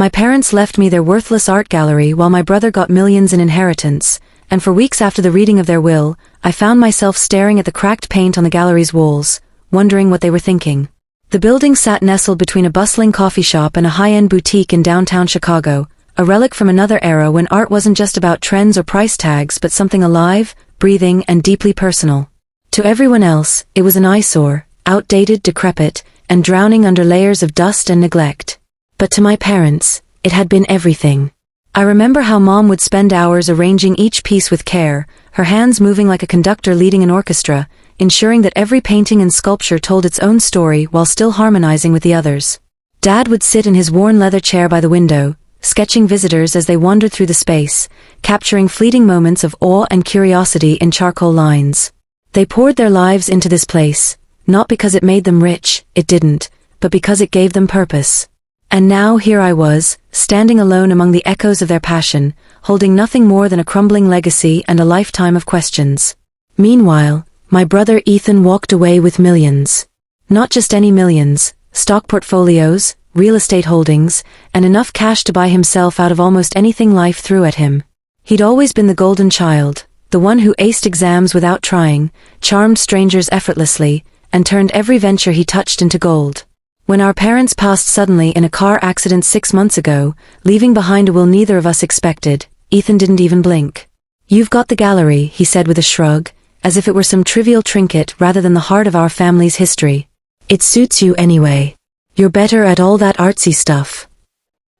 My parents left me their worthless art gallery while my brother got millions in inheritance, and for weeks after the reading of their will, I found myself staring at the cracked paint on the gallery's walls, wondering what they were thinking. The building sat nestled between a bustling coffee shop and a high-end boutique in downtown Chicago, a relic from another era when art wasn't just about trends or price tags but something alive, breathing, and deeply personal. To everyone else, it was an eyesore, outdated, decrepit, and drowning under layers of dust and neglect. But to my parents, it had been everything. I remember how Mom would spend hours arranging each piece with care, her hands moving like a conductor leading an orchestra, ensuring that every painting and sculpture told its own story while still harmonizing with the others. Dad would sit in his worn leather chair by the window, sketching visitors as they wandered through the space, capturing fleeting moments of awe and curiosity in charcoal lines. They poured their lives into this place, not because it made them rich, it didn't, but because it gave them purpose. And now here I was, standing alone among the echoes of their passion, holding nothing more than a crumbling legacy and a lifetime of questions. Meanwhile, my brother Ethan walked away with millions. Not just any millions, stock portfolios, real estate holdings, and enough cash to buy himself out of almost anything life threw at him. He'd always been the golden child, the one who aced exams without trying, charmed strangers effortlessly, and turned every venture he touched into gold. When our parents passed suddenly in a car accident 6 months ago, leaving behind a will neither of us expected, Ethan didn't even blink. "You've got the gallery," he said with a shrug, as if it were some trivial trinket rather than the heart of our family's history. "It suits you anyway. You're better at all that artsy stuff."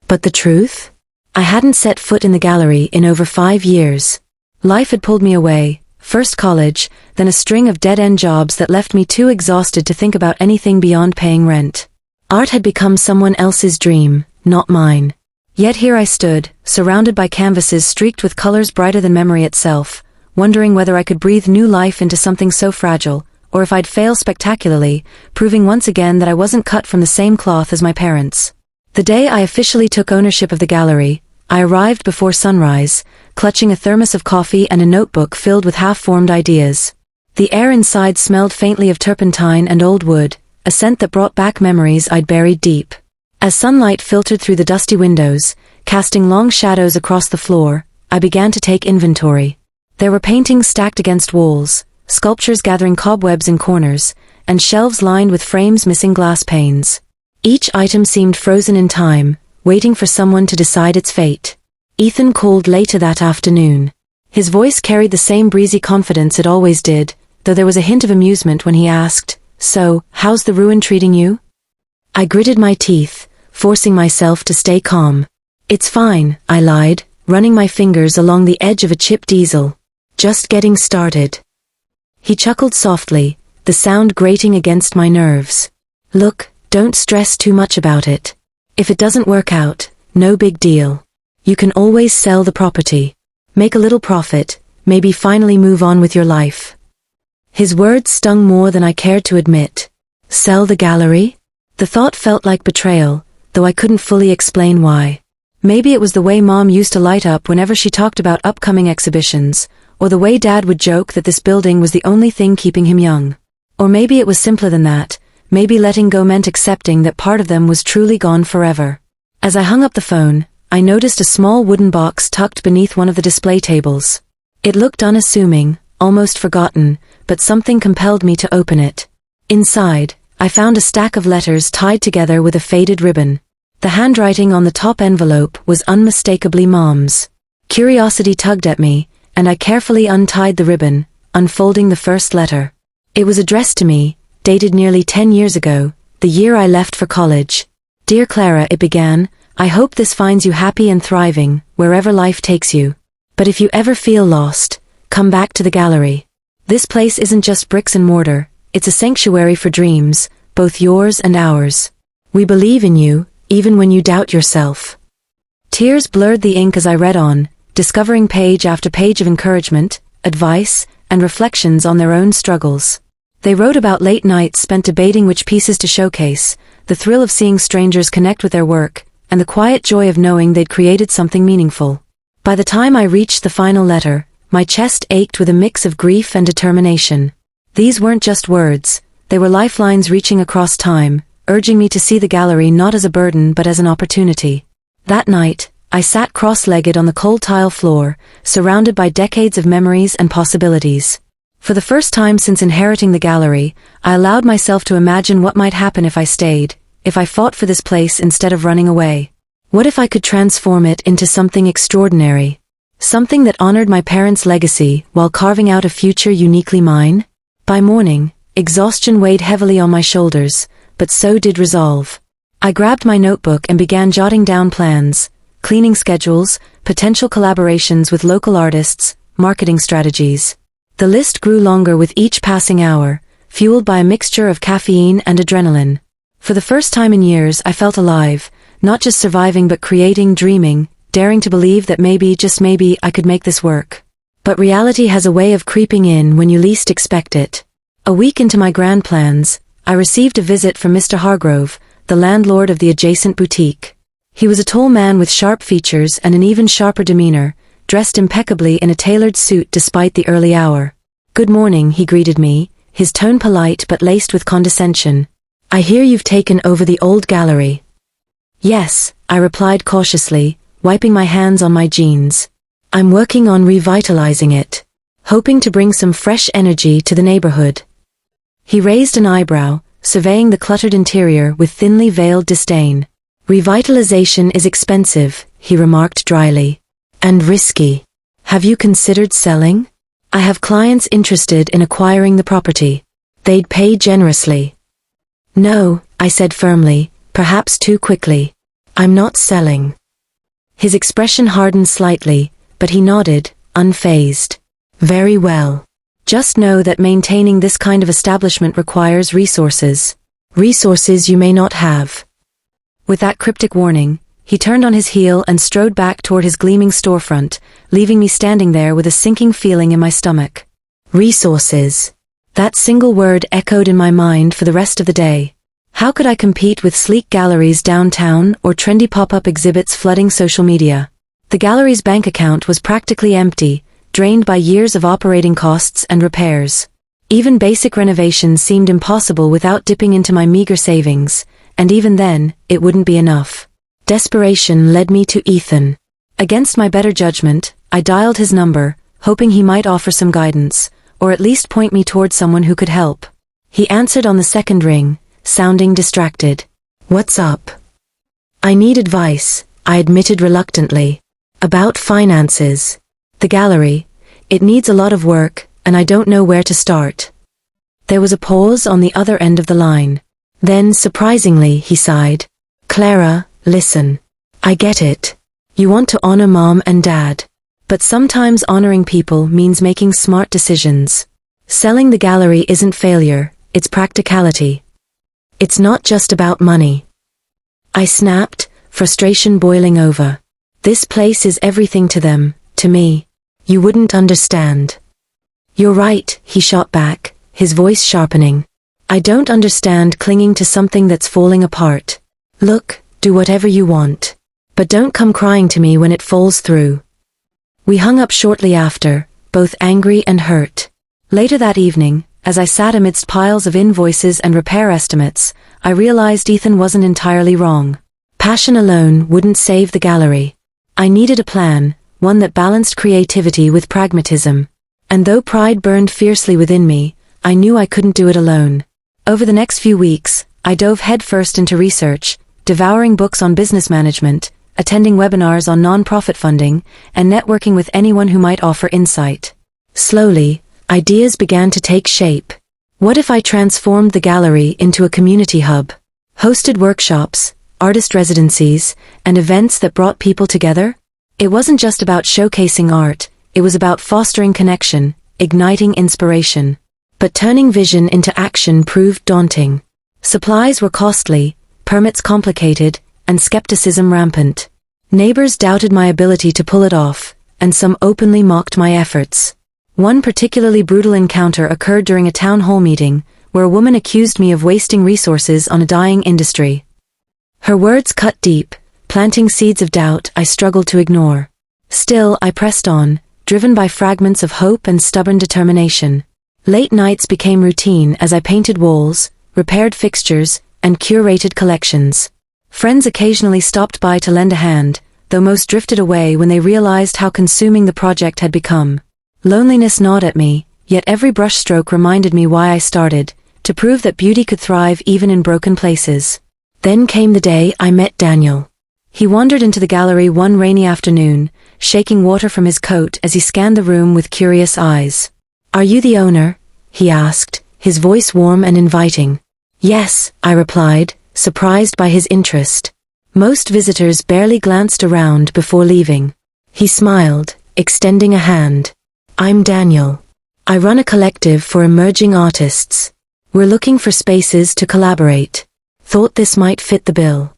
But the truth? I hadn't set foot in the gallery in over 5 years. Life had pulled me away, first college, then a string of dead-end jobs that left me too exhausted to think about anything beyond paying rent. Art had become someone else's dream, not mine. Yet here I stood, surrounded by canvases streaked with colors brighter than memory itself, wondering whether I could breathe new life into something so fragile, or if I'd fail spectacularly, proving once again that I wasn't cut from the same cloth as my parents. The day I officially took ownership of the gallery, I arrived before sunrise, clutching a thermos of coffee and a notebook filled with half-formed ideas. The air inside smelled faintly of turpentine and old wood, a scent that brought back memories I'd buried deep. As sunlight filtered through the dusty windows, casting long shadows across the floor, I began to take inventory. There were paintings stacked against walls, sculptures gathering cobwebs in corners, and shelves lined with frames missing glass panes. Each item seemed frozen in time, waiting for someone to decide its fate. Ethan called later that afternoon. His voice carried the same breezy confidence it always did, though there was a hint of amusement when he asked, "So, how's the ruin treating you?" I gritted my teeth, forcing myself to stay calm. "It's fine," I lied, running my fingers along the edge of a chipped easel. "Just getting started." He chuckled softly, the sound grating against my nerves. "Look, don't stress too much about it. If it doesn't work out, no big deal. You can always sell the property. Make a little profit, maybe finally move on with your life." His words stung more than I cared to admit. Sell the gallery? The thought felt like betrayal, though I couldn't fully explain why. Maybe it was the way Mom used to light up whenever she talked about upcoming exhibitions, or the way Dad would joke that this building was the only thing keeping him young. Or maybe it was simpler than that, maybe letting go meant accepting that part of them was truly gone forever. As I hung up the phone, I noticed a small wooden box tucked beneath one of the display tables. It looked unassuming, almost forgotten, but something compelled me to open it. Inside, I found a stack of letters tied together with a faded ribbon. The handwriting on the top envelope was unmistakably Mom's. Curiosity tugged at me, and I carefully untied the ribbon, unfolding the first letter. It was addressed to me, dated nearly 10 years ago, the year I left for college. "Dear Clara," it began, "I hope this finds you happy and thriving, wherever life takes you. But if you ever feel lost, come back to the gallery. This place isn't just bricks and mortar, it's a sanctuary for dreams, both yours and ours. We believe in you, even when you doubt yourself." Tears blurred the ink as I read on, discovering page after page of encouragement, advice, and reflections on their own struggles. They wrote about late nights spent debating which pieces to showcase, the thrill of seeing strangers connect with their work, and the quiet joy of knowing they'd created something meaningful. By the time I reached the final letter, my chest ached with a mix of grief and determination. These weren't just words, they were lifelines reaching across time, urging me to see the gallery not as a burden but as an opportunity. That night, I sat cross-legged on the cold tile floor, surrounded by decades of memories and possibilities. For the first time since inheriting the gallery, I allowed myself to imagine what might happen if I stayed, if I fought for this place instead of running away. What if I could transform it into something extraordinary? Something that honored my parents' legacy while carving out a future uniquely mine? By morning, exhaustion weighed heavily on my shoulders, but so did resolve. I grabbed my notebook and began jotting down plans, cleaning schedules, potential collaborations with local artists, marketing strategies. The list grew longer with each passing hour, fueled by a mixture of caffeine and adrenaline. For the first time in years, I felt alive, not just surviving but creating, dreaming, daring to believe that maybe, just maybe, I could make this work. But reality has a way of creeping in when you least expect it. A week into my grand plans, I received a visit from Mr. Hargrove, the landlord of the adjacent boutique. He was a tall man with sharp features and an even sharper demeanor, dressed impeccably in a tailored suit despite the early hour. "Good morning," he greeted me, his tone polite but laced with condescension. "I hear you've taken over the old gallery." "Yes," I replied cautiously, wiping my hands on my jeans. "I'm working on revitalizing it, hoping to bring some fresh energy to the neighborhood." He raised an eyebrow, surveying the cluttered interior with thinly veiled disdain. "Revitalization is expensive," he remarked dryly. "And risky. Have you considered selling? I have clients interested in acquiring the property. They'd pay generously." "No," I said firmly, perhaps too quickly. "I'm not selling." His expression hardened slightly, but he nodded, unfazed. "Very well. Just know that maintaining this kind of establishment requires resources. Resources you may not have." With that cryptic warning, he turned on his heel and strode back toward his gleaming storefront, leaving me standing there with a sinking feeling in my stomach. Resources. That single word echoed in my mind for the rest of the day. How could I compete with sleek galleries downtown or trendy pop-up exhibits flooding social media? The gallery's bank account was practically empty, drained by years of operating costs and repairs. Even basic renovations seemed impossible without dipping into my meager savings, and even then, it wouldn't be enough. Desperation led me to Ethan. Against my better judgment, I dialed his number, hoping he might offer some guidance, or at least point me toward someone who could help. He answered on the second ring, sounding distracted. "What's up?" "I need advice," I admitted reluctantly. "About finances. The gallery. It needs a lot of work, and I don't know where to start." There was a pause on the other end of the line. Then, surprisingly, he sighed. "Clara, listen. I get it. You want to honor Mom and Dad. But sometimes honoring people means making smart decisions. Selling the gallery isn't failure, it's practicality. It's not just about money." I snapped, frustration boiling over. "This place is everything to them, to me. You wouldn't understand." "You're right," he shot back, his voice sharpening. "I don't understand clinging to something that's falling apart. Look, do whatever you want. But don't come crying to me when it falls through." We hung up shortly after, both angry and hurt. Later that evening, as I sat amidst piles of invoices and repair estimates, I realized Ethan wasn't entirely wrong. Passion alone wouldn't save the gallery. I needed a plan, one that balanced creativity with pragmatism. And though pride burned fiercely within me, I knew I couldn't do it alone. Over the next few weeks, I dove headfirst into research, devouring books on business management, attending webinars on nonprofit funding, and networking with anyone who might offer insight. Slowly, ideas began to take shape. What if I transformed the gallery into a community hub? Hosted workshops, artist residencies, and events that brought people together? It wasn't just about showcasing art, it was about fostering connection, igniting inspiration. But turning vision into action proved daunting. Supplies were costly, permits complicated, and skepticism rampant. Neighbors doubted my ability to pull it off, and some openly mocked my efforts. One particularly brutal encounter occurred during a town hall meeting, where a woman accused me of wasting resources on a dying industry. Her words cut deep, planting seeds of doubt I struggled to ignore. Still, I pressed on, driven by fragments of hope and stubborn determination. Late nights became routine as I painted walls, repaired fixtures, and curated collections. Friends occasionally stopped by to lend a hand, though most drifted away when they realized how consuming the project had become. Loneliness gnawed at me, yet every brushstroke reminded me why I started, to prove that beauty could thrive even in broken places. Then came the day I met Daniel. He wandered into the gallery one rainy afternoon, shaking water from his coat as he scanned the room with curious eyes. "Are you the owner?" he asked, his voice warm and inviting. "Yes," I replied, surprised by his interest. Most visitors barely glanced around before leaving. He smiled, extending a hand. "I'm Daniel. I run a collective for emerging artists. We're looking for spaces to collaborate. Thought this might fit the bill."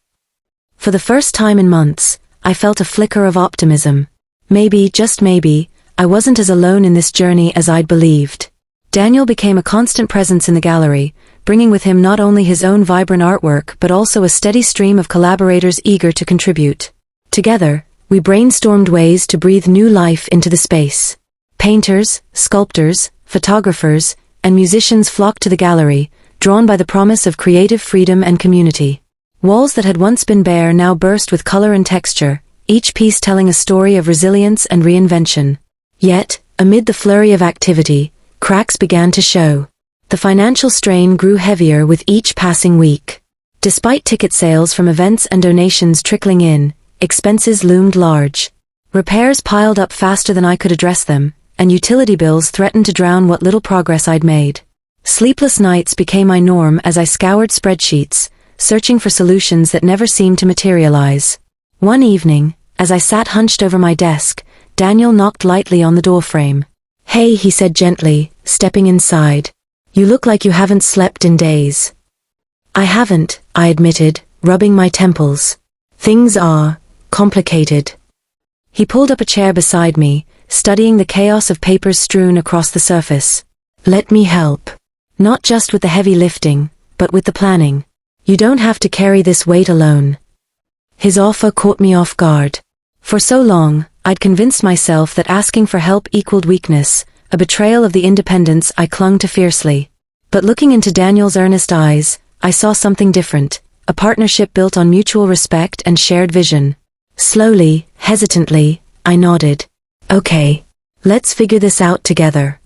For the first time in months, I felt a flicker of optimism. Maybe, just maybe, I wasn't as alone in this journey as I'd believed. Daniel became a constant presence in the gallery, bringing with him not only his own vibrant artwork but also a steady stream of collaborators eager to contribute. Together, we brainstormed ways to breathe new life into the space. Painters, sculptors, photographers, and musicians flocked to the gallery, drawn by the promise of creative freedom and community. Walls that had once been bare now burst with color and texture, each piece telling a story of resilience and reinvention. Yet, amid the flurry of activity, cracks began to show. The financial strain grew heavier with each passing week. Despite ticket sales from events and donations trickling in, expenses loomed large. Repairs piled up faster than I could address them, and utility bills threatened to drown what little progress I'd made. Sleepless nights became my norm as I scoured spreadsheets, searching for solutions that never seemed to materialize. One evening, as I sat hunched over my desk, Daniel knocked lightly on the doorframe. "Hey," he said gently, stepping inside. "You look like you haven't slept in days." "I haven't," I admitted, rubbing my temples. "Things are complicated." He pulled up a chair beside me, studying the chaos of papers strewn across the surface. "Let me help. Not just with the heavy lifting, but with the planning. You don't have to carry this weight alone." His offer caught me off guard. For so long, I'd convinced myself that asking for help equaled weakness, a betrayal of the independence I clung to fiercely. But looking into Daniel's earnest eyes, I saw something different, a partnership built on mutual respect and shared vision. Slowly, hesitantly, I nodded. "Okay, let's figure this out together."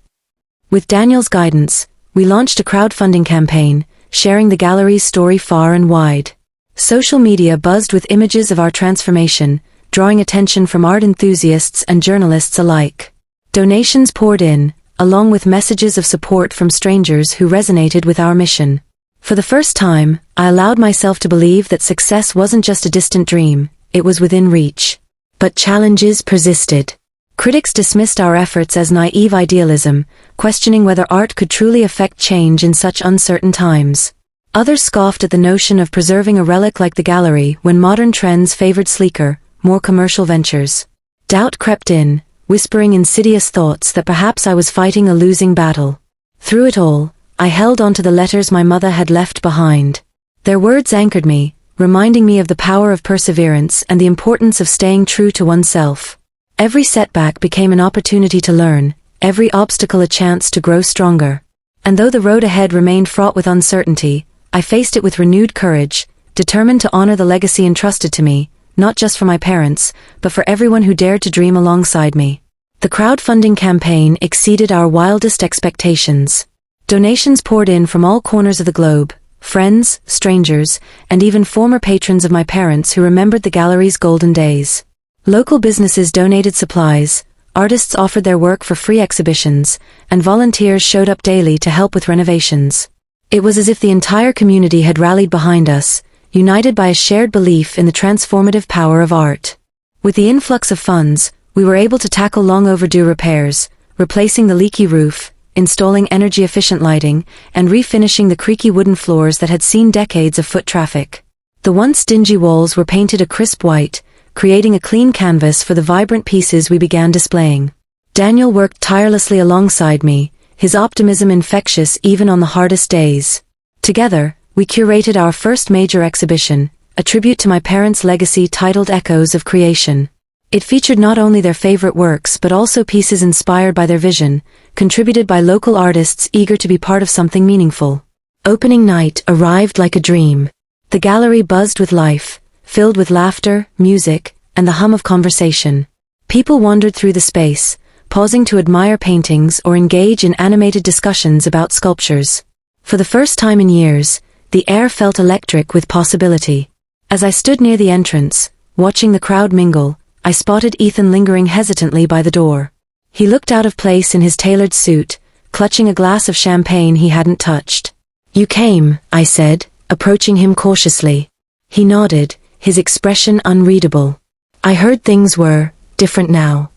With Daniel's guidance, we launched a crowdfunding campaign, sharing the gallery's story far and wide. Social media buzzed with images of our transformation, drawing attention from art enthusiasts and journalists alike. Donations poured in, along with messages of support from strangers who resonated with our mission. For the first time, I allowed myself to believe that success wasn't just a distant dream, it was within reach. But challenges persisted. Critics dismissed our efforts as naive idealism, questioning whether art could truly affect change in such uncertain times. Others scoffed at the notion of preserving a relic like the gallery when modern trends favored sleeker, more commercial ventures. Doubt crept in, whispering insidious thoughts that perhaps I was fighting a losing battle. Through it all, I held on to the letters my mother had left behind. Their words anchored me, reminding me of the power of perseverance and the importance of staying true to oneself. Every setback became an opportunity to learn, every obstacle a chance to grow stronger. And though the road ahead remained fraught with uncertainty, I faced it with renewed courage, determined to honor the legacy entrusted to me, not just for my parents, but for everyone who dared to dream alongside me. The crowdfunding campaign exceeded our wildest expectations. Donations poured in from all corners of the globe, friends, strangers, and even former patrons of my parents who remembered the gallery's golden days. Local businesses donated supplies, artists offered their work for free exhibitions, and volunteers showed up daily to help with renovations. It was as if the entire community had rallied behind us, united by a shared belief in the transformative power of art. With the influx of funds, we were able to tackle long overdue repairs, replacing the leaky roof, installing energy-efficient lighting, and refinishing the creaky wooden floors that had seen decades of foot traffic. The once dingy walls were painted a crisp white, creating a clean canvas for the vibrant pieces we began displaying. Daniel worked tirelessly alongside me, his optimism infectious even on the hardest days. Together, we curated our first major exhibition, a tribute to my parents' legacy titled Echoes of Creation. It featured not only their favorite works but also pieces inspired by their vision, contributed by local artists eager to be part of something meaningful. Opening night arrived like a dream. The gallery buzzed with life, filled with laughter, music, and the hum of conversation. People wandered through the space, pausing to admire paintings or engage in animated discussions about sculptures. For the first time in years, the air felt electric with possibility. As I stood near the entrance, watching the crowd mingle, I spotted Ethan lingering hesitantly by the door. He looked out of place in his tailored suit, clutching a glass of champagne he hadn't touched. "You came," I said, approaching him cautiously. He nodded, his expression unreadable. "I heard things were different now."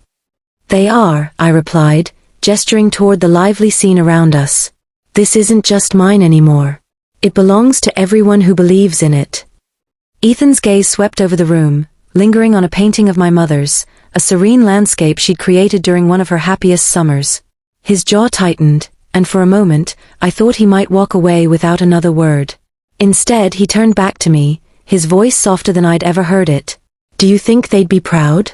"They are," I replied, gesturing toward the lively scene around us. "This isn't just mine anymore. It belongs to everyone who believes in it." Ethan's gaze swept over the room, lingering on a painting of my mother's, a serene landscape she'd created during one of her happiest summers. His jaw tightened, and for a moment, I thought he might walk away without another word. Instead, he turned back to me, his voice softer than I'd ever heard it. "Do you think they'd be proud?"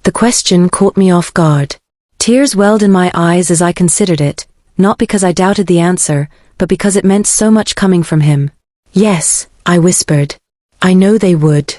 The question caught me off guard. Tears welled in my eyes as I considered it, not because I doubted the answer, but because it meant so much coming from him. "Yes," I whispered. "I know they would."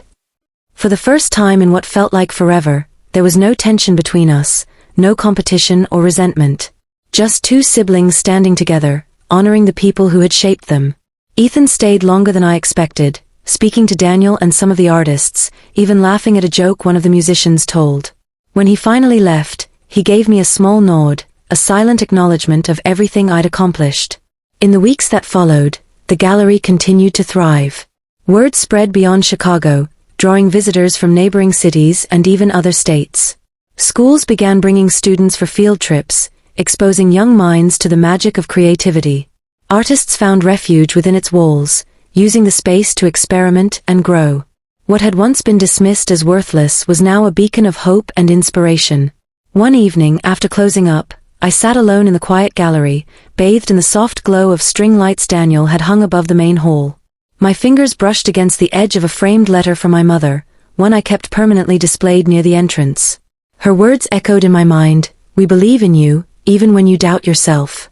For the first time in what felt like forever, there was no tension between us, no competition or resentment. Just two siblings standing together, honoring the people who had shaped them. Ethan stayed longer than I expected, speaking to Daniel and some of the artists, even laughing at a joke one of the musicians told. When he finally left, he gave me a small nod, a silent acknowledgement of everything I'd accomplished. In the weeks that followed, the gallery continued to thrive. Word spread beyond Chicago, drawing visitors from neighboring cities and even other states. Schools began bringing students for field trips, exposing young minds to the magic of creativity. Artists found refuge within its walls, using the space to experiment and grow. What had once been dismissed as worthless was now a beacon of hope and inspiration. One evening, after closing up, I sat alone in the quiet gallery, bathed in the soft glow of string lights Daniel had hung above the main hall. My fingers brushed against the edge of a framed letter from my mother, one I kept permanently displayed near the entrance. Her words echoed in my mind, "We believe in you, even when you doubt yourself."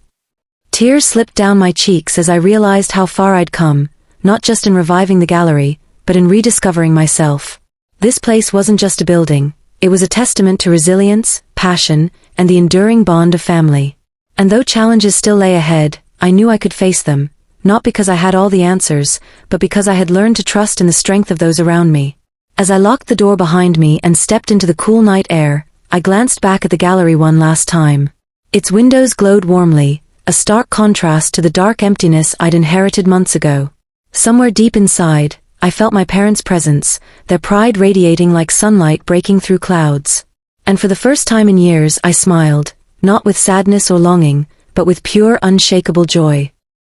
Tears slipped down my cheeks as I realized how far I'd come, not just in reviving the gallery, but in rediscovering myself. This place wasn't just a building, it was a testament to resilience, passion, and the enduring bond of family. And though challenges still lay ahead, I knew I could face them, not because I had all the answers, but because I had learned to trust in the strength of those around me. As I locked the door behind me and stepped into the cool night air, I glanced back at the gallery one last time. Its windows glowed warmly, a stark contrast to the dark emptiness I'd inherited months ago. Somewhere deep inside, I felt my parents' presence, their pride radiating like sunlight breaking through clouds. And for the first time in years I smiled, not with sadness or longing, but with pure unshakable joy.